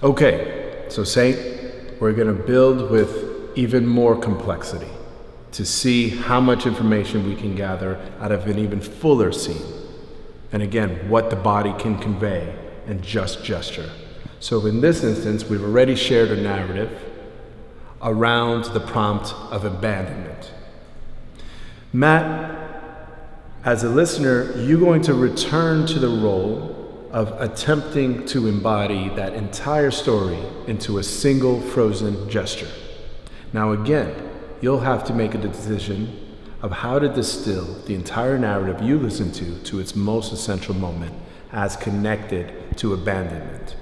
Okay, so Saint, we're going to build with even more complexity to see how much information we can gather out of an even fuller scene. And again, what the body can convey in just gesture. So in this instance, we've already shared a narrative around the prompt of abandonment. Matt, as a listener, you're going to return to the role of attempting to embody that entire story into a single frozen gesture. Now again, you'll have to make a decision of how to distill the entire narrative you listen to its most essential moment as connected to abandonment.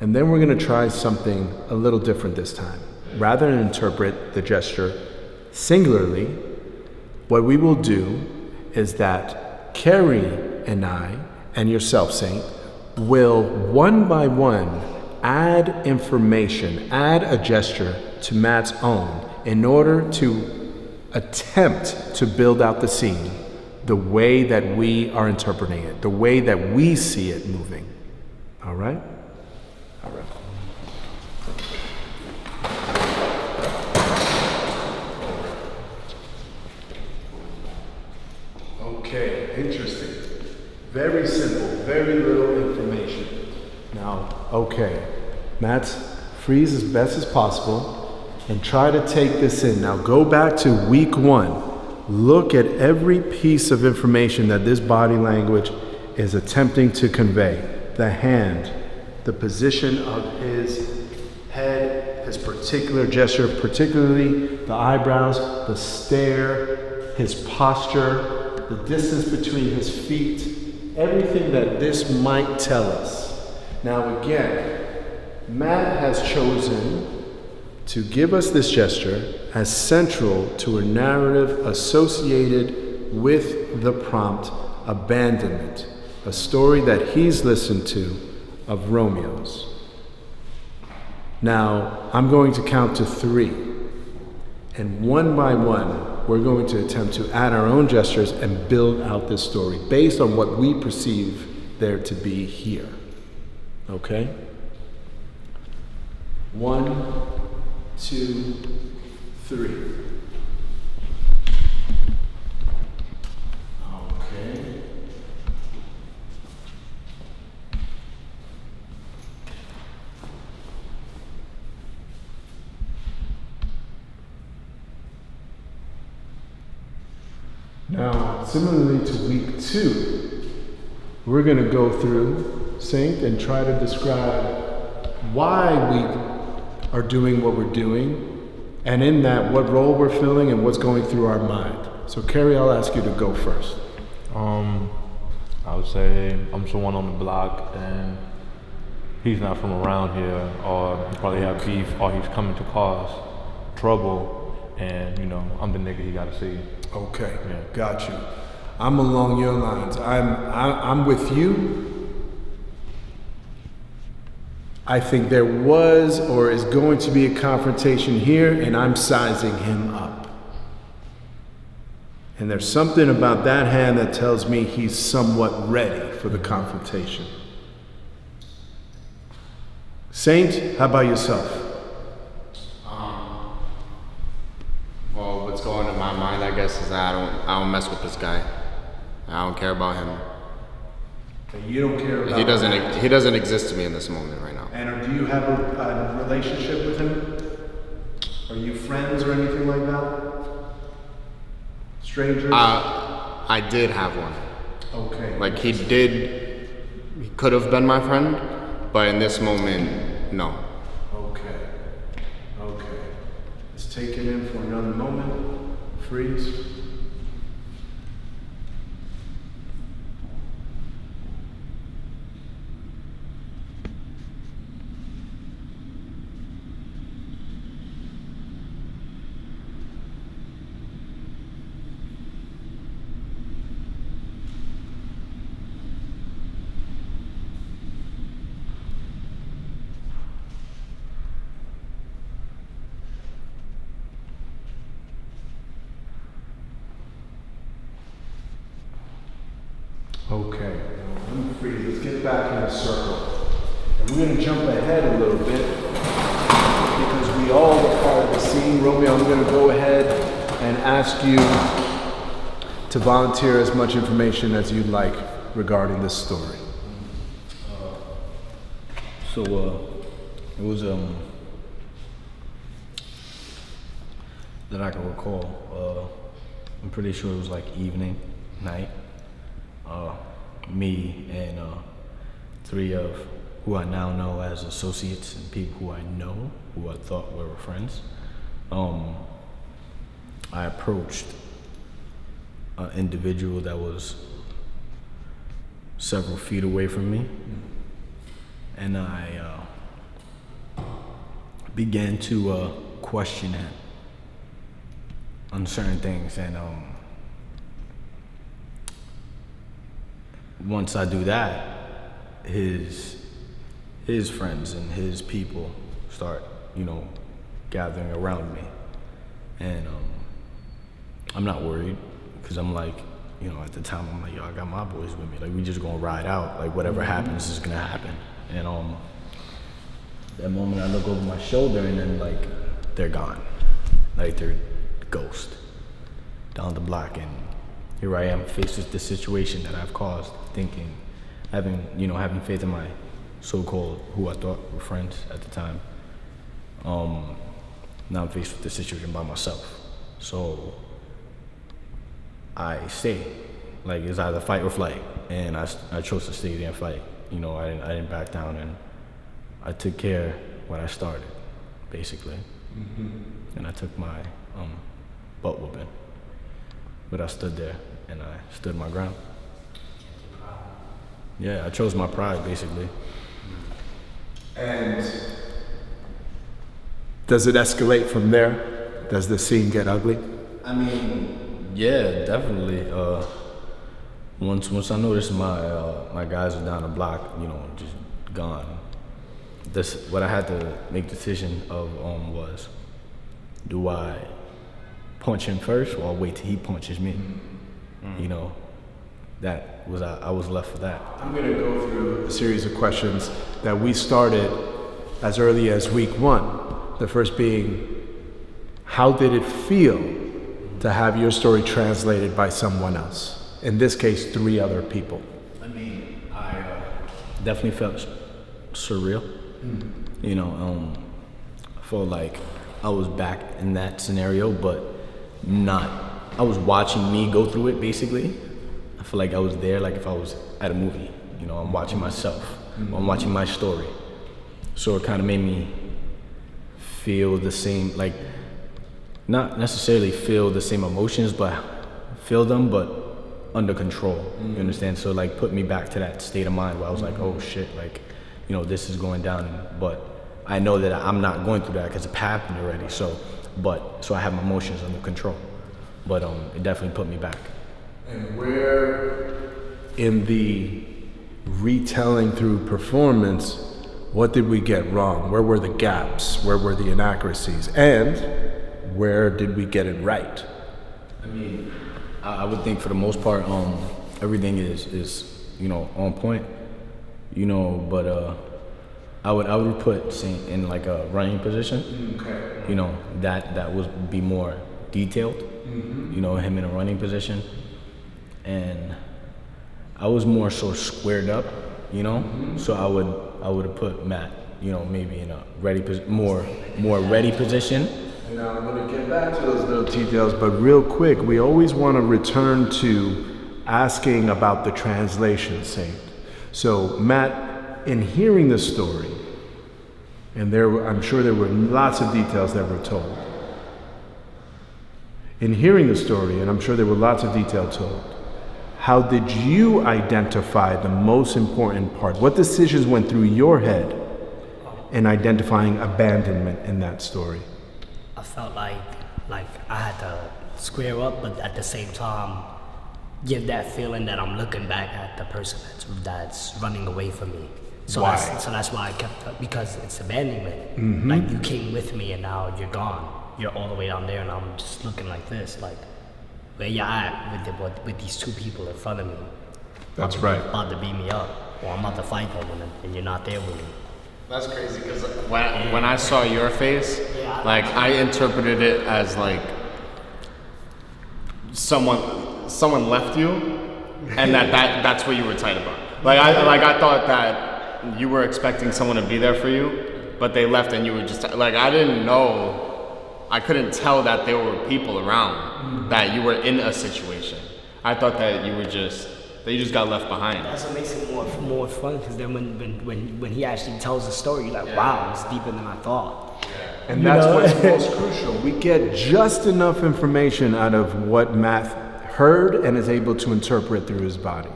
And then we're going to try something a little different this time. Rather than interpret the gesture singularly, what we will do is that Carrie and I, and yourself, Saint, will one by one add information, add a gesture to Matt's own in order to attempt to build out the scene the way that we are interpreting it, the way that we see it moving. All right? All right. Okay, interesting. Very simple, very little information. Now, okay, Matt, freeze as best as possible and try to take this in. Now go back to week 1. Look at every piece of information that this body language is attempting to convey. The hand, the position of his head, his particular gesture, particularly the eyebrows, the stare, his posture, the distance between his feet, everything that this might tell us. Now again, Matt has chosen to give us this gesture as central to a narrative associated with the prompt abandonment, a story that he's listened to of Romeo's. Now, I'm going to count to 3, and one by one, we're going to attempt to add our own gestures and build out this story based on what we perceive there to be here. Okay? 1, 2, 3. Okay. Now, similarly to week 2, we're going to go through, Saint, and try to describe why we are doing what we're doing, and in that, what role we're filling and what's going through our mind. So, Carrie, I'll ask you to go first. I would say I'm someone on the block, and he's not from around here, or he probably have beef, or he's coming to cause trouble, and, you know, I'm the nigga he gotta see. Okay, Yeah. got you. I'm along your lines. I'm with you. I think there was or is going to be a confrontation here, and I'm sizing him up. And there's something about that hand that tells me he's somewhat ready for the confrontation. Saint, how about yourself? Well, what's going in my mind, I guess, is that I don't mess with this guy. I don't care about him. You don't care about He doesn't exist to me in this moment right now. And do you have a relationship with him? Are you friends or anything like that? Strangers? I did have one. Okay. Like he could have been my friend, but in this moment, no. Okay. Okay. Let's take it in for another moment. Freeze. Okay, I'm free. Let's get back in a circle. We're gonna jump ahead a little bit because we all were part of the scene. Romeo, I'm gonna go ahead and ask you to volunteer as much information as you'd like regarding this story. So it was that I can recall. I'm pretty sure it was like evening, night. Me and three of who I now know as associates and people who I know, who I thought were friends. I approached an individual that was several feet away from me, and I began to question him on certain things, and once I do that, his friends and his people start, gathering around me, and I'm not worried because I'm like, at the time I'm like, yo, I got my boys with me, like we just gonna ride out, like whatever happens is gonna happen, and that moment I look over my shoulder and then like they're gone, like they're ghost down the block, and here I am faced with the situation that I've caused, thinking, having faith in my so-called, who I thought were friends at the time. Now I'm faced with the situation by myself. So I stay, like it's either fight or flight, and I chose to stay there and fight. I didn't back down, and I took care what I started, basically. And I took my butt whooping, but I stood there and I stood my ground. Yeah, I chose my pride, basically. And does it escalate from there? Does the scene get ugly? I mean, yeah, definitely. Once I noticed my guys are down the block, just gone. What I had to make decision of was, do I punch him first or wait till he punches me? That was I was left with that. I'm going to go through a series of questions that we started as early as week 1. The first being, how did it feel to have your story translated by someone else? In this case, 3 other people. I mean, I definitely felt surreal. I felt like I was back in that scenario, but I was watching me go through it, basically. I feel like I was there, like if I was at a movie. I'm watching myself. I'm watching my story. So it kind of made me feel the same, like, not necessarily feel the same emotions, but feel them, but under control. You understand? So like put me back to that state of mind where I was like, oh shit, like, this is going down, but I know that I'm not going through that because it happened already. So I have my emotions under control, but it definitely put me back. And where in the retelling through performance, what did we get wrong? Where were the gaps? Where were the inaccuracies? And where did we get it right? I mean, I would think for the most part, everything is on point, but I would put Saint in like a running position. Okay. That would be more detailed. Him in a running position, and I was more so squared up. So I would have put Matt, maybe in a more ready position. And now I'm going to get back to those little details, but real quick, we always want to return to asking about the translation, Saint. So Matt, in hearing the story, and I'm sure there were lots of details that were told. In hearing the story, and I'm sure there were lots of detail told, how did you identify the most important part? What decisions went through your head in identifying abandonment in that story? I felt like I had to square up, but at the same time, give that feeling that I'm looking back at the person that's running away from me. So why? That's why I kept up, because it's abandonment. Like you came with me and now you're gone. You're all the way down there and I'm just looking like this, like where you at with these 2 people in front of me. That's right. About to beat me up, or I'm about to fight them and you're not there with me. That's crazy because when I saw your face, Yeah, like I interpreted it as like someone left you, and that's what you were tight about. I thought that you were expecting someone to be there for you, but they left and you were just like I didn't know. I couldn't tell that there were people around, that you were in a situation. I thought that you just got left behind. That's what makes it more fun, because then when he actually tells the story, you're like, wow, it's deeper than I thought. And that's what's most crucial. We get just enough information out of what Matt heard and is able to interpret through his body.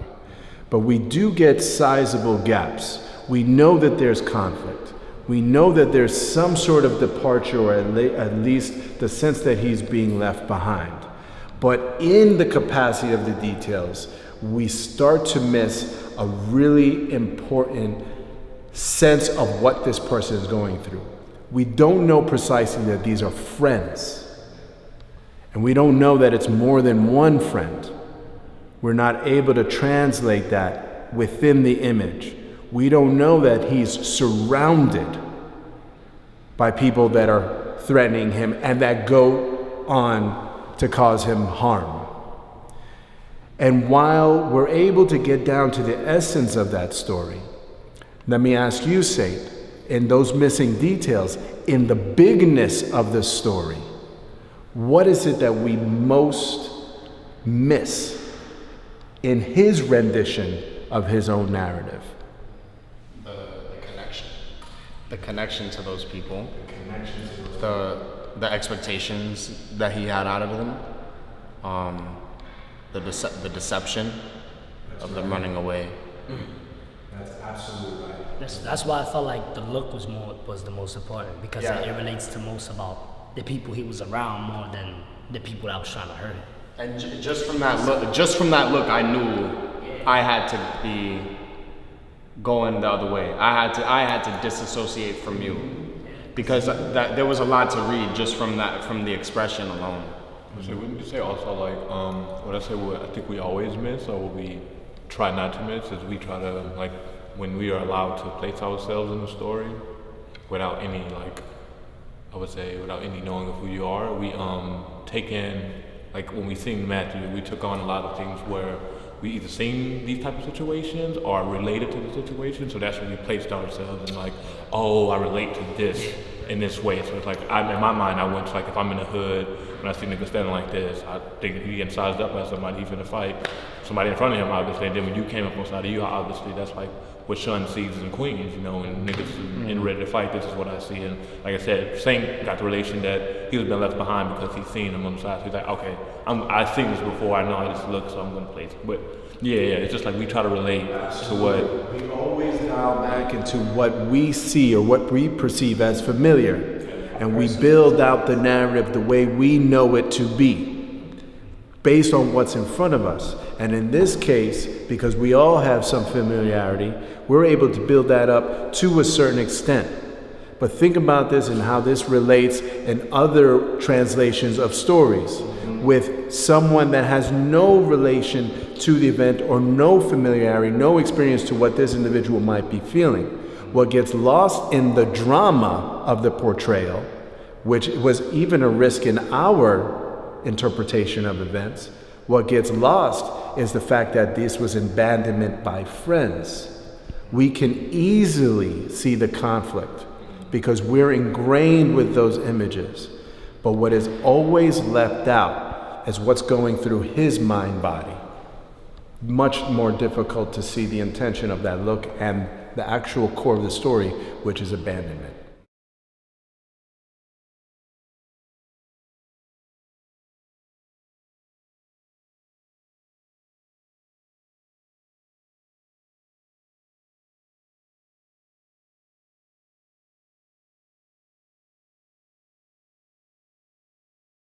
But we do get sizable gaps. We know that there's conflict. We know that there's some sort of departure, or at least the sense that he's being left behind. But in the capacity of the details, we start to miss a really important sense of what this person is going through. We don't know precisely that these are friends. And we don't know that it's more than one friend. We're not able to translate that within the image. We don't know that he's surrounded by people that are threatening him and that go on to cause him harm. And while we're able to get down to the essence of that story, let me ask you, Saint, in those missing details, in the bigness of the story, what is it that we most miss in his rendition of his own narrative? The connection to those people, the expectations that he had out of them, the deception of them running away. That's absolutely right. That's why I felt like the look was the most important, because it relates to most about the people he was around more than the people that was trying to hurt him. And just from that look, I knew I had to be going the other way. I had to disassociate from you, because there was a lot to read just from the expression alone. So wouldn't you say also what I think we always miss, or what we try not to miss, is we try to, like, when we are allowed to place ourselves in the story without any, like, I would say without any knowing of who you are, we take in, like when we sing Matthew, we took on a lot of things where we either sing these type of situations or are related to the situation, so that's when we placed ourselves in, like, oh, I relate to this in this way. So it's like, in my mind, I went to, like, if I'm in the hood, when I see niggas standing like this, I think if he getting sized up by somebody, he's gonna fight somebody in front of him, obviously. And then when you came up on side of you, obviously, that's like what Sean sees in Queens, you know, and niggas in ready to fight, this is what I see. And like I said, Saint got the relation that he was been left behind because he's seen him on the side. So he's like, okay, I've seen this before, I know how this looks, so I'm gonna place it. But yeah, it's just like we try to relate to what. We always dial back into what we see or what we perceive as familiar. And we build out the narrative the way we know it to be, based on what's in front of us. And in this case, because we all have some familiarity, we're able to build that up to a certain extent. But think about this and how this relates in other translations of stories, with someone that has no relation to the event or no familiarity, no experience to what this individual might be feeling. What gets lost in the drama of the portrayal, which was even a risk in our interpretation of events, what gets lost is the fact that this was abandonment by friends. We can easily see the conflict because we're ingrained with those images. But what is always left out is what's going through his mind body. Much more difficult to see the intention of that look and the actual core of the story, which is abandonment.